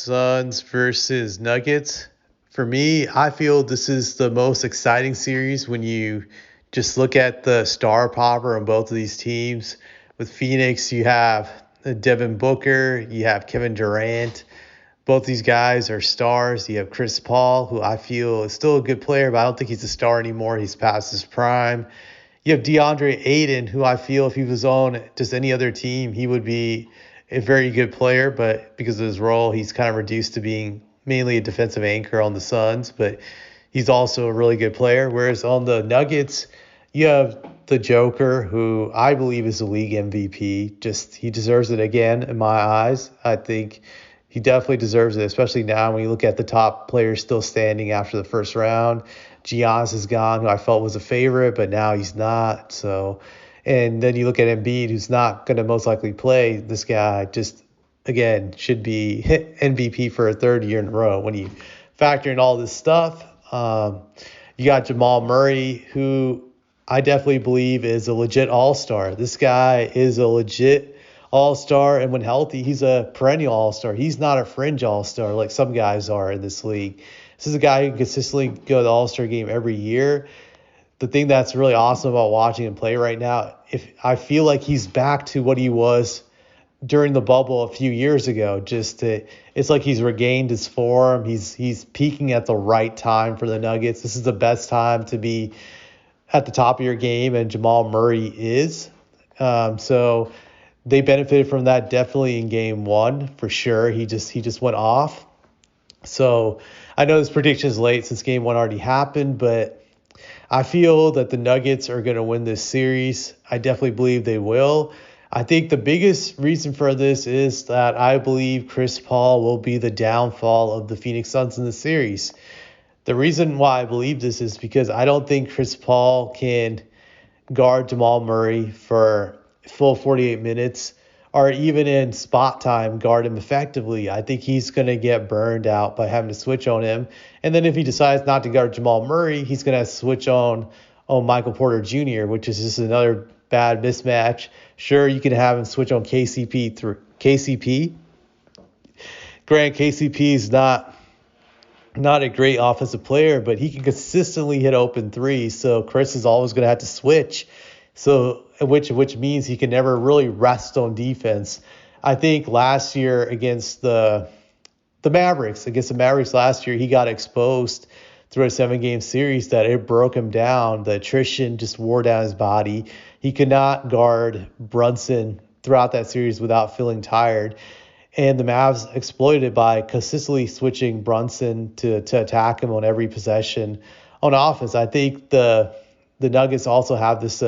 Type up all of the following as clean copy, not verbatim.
Suns versus Nuggets. For me, I feel this is the most exciting series when you just look at the star power on both of these teams. With Phoenix, you have Devin Booker, you have Kevin Durant. Both these guys are stars. You have Chris Paul, who I feel is still a good player, but I don't think he's a star anymore. He's past his prime. You have DeAndre Ayton, who I feel if he was on just any other team, he would be a very good player, but because of his role, he's kind of reduced to being mainly a defensive anchor on the Suns, but he's also a really good player. Whereas on the Nuggets, you have the Joker, who I believe is the league MVP. Just he deserves it again in my eyes. I think he definitely deserves it, especially now when you look at the top players still standing after the first round. Giannis is gone, who I felt was a favorite, but now he's not. So, and then you look at Embiid, who's not going to most likely play. This guy just, again, should be MVP for a third year in a row. When you factor in all this stuff, you got Jamal Murray, who I definitely believe is a legit all-star. This guy is a legit all-star, and when healthy, he's a perennial all-star. He's not a fringe all-star like some guys are in this league. This is a guy who can consistently go to the All-Star game every year. The thing that's really awesome about watching him play right now, if I feel like he's back to what he was during the bubble a few years ago. It's like he's regained his form. He's peaking at the right time for the Nuggets. This is the best time to be at the top of your game, and Jamal Murray is. So they benefited from that definitely in game one for sure. He just went off. So I know this prediction is late since game one already happened, but I feel that the Nuggets are going to win this series. I definitely believe they will. I think the biggest reason for this is that I believe Chris Paul will be the downfall of the Phoenix Suns in the series. The reason why I believe this is because I don't think Chris Paul can guard Jamal Murray for full 48 minutes or even in spot time guard him effectively. I think he's going to get burned out by having to switch on him. And then if he decides not to guard Jamal Murray, he's going to switch on Michael Porter Jr., which is just another bad mismatch. Sure, you can have him switch on KCP through KCP. Grant, KCP is not a great offensive player, but he can consistently hit open threes. So Chris is always going to have to switch. So which means he can never really rest on defense. I think last year against the Mavericks, last year, he got exposed through a 7-game series that it broke him down. The attrition just wore down his body. He could not guard Brunson throughout that series without feeling tired. And the Mavs exploited it by consistently switching Brunson to attack him on every possession on offense. I think the Nuggets also have this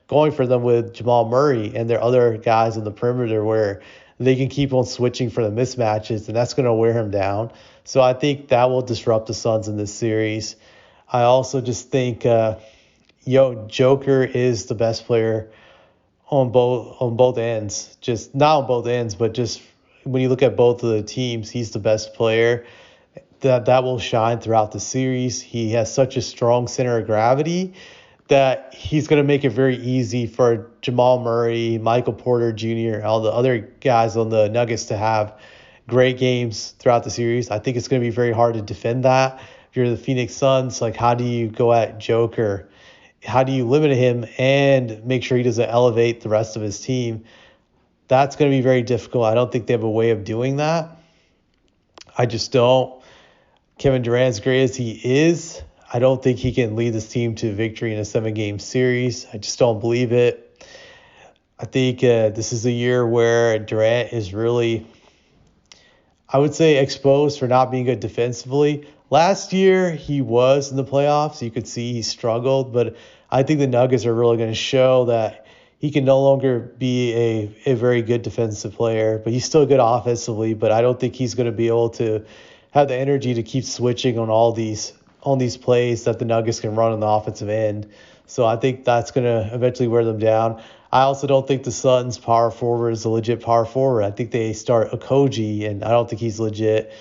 going for them with Jamal Murray and their other guys on the perimeter where they can keep on switching for the mismatches, and that's going to wear him down. So I think that will disrupt the Suns in this series. I also just think Joker is the best player on both ends. Just not on both ends, but just when you look at both of the teams, he's the best player. That will shine throughout the series. He has such a strong center of gravity that he's going to make it very easy for Jamal Murray, Michael Porter Jr., all the other guys on the Nuggets to have great games throughout the series. I think it's going to be very hard to defend that. If you're the Phoenix Suns, like how do you go at Joker? How do you limit him and make sure he doesn't elevate the rest of his team? That's going to be very difficult. I don't think they have a way of doing that. I just don't. Kevin Durant, as great as he is, I don't think he can lead this team to victory in a 7-game series. I just don't believe it. I think this is a year where Durant is really, I would say, exposed for not being good defensively. Last year, he was in the playoffs. You could see he struggled, but I think the Nuggets are really going to show that he can no longer be a very good defensive player, but he's still good offensively. But I don't think he's going to be able to have the energy to keep switching on these plays that the Nuggets can run on the offensive end. So I think that's going to eventually wear them down. I also don't think the Suns' power forward is a legit power forward. I think they start Okogie, and I don't think he's legit.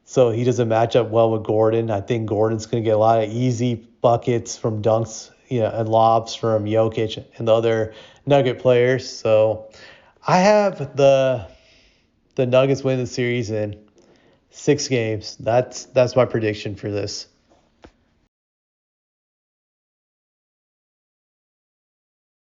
So he doesn't match up well with Gordon. I think Gordon's going to get a lot of easy buckets from dunks, and lobs from Jokic and the other Nugget players. So I have the Nuggets win the series in 6 games. That's my prediction for this.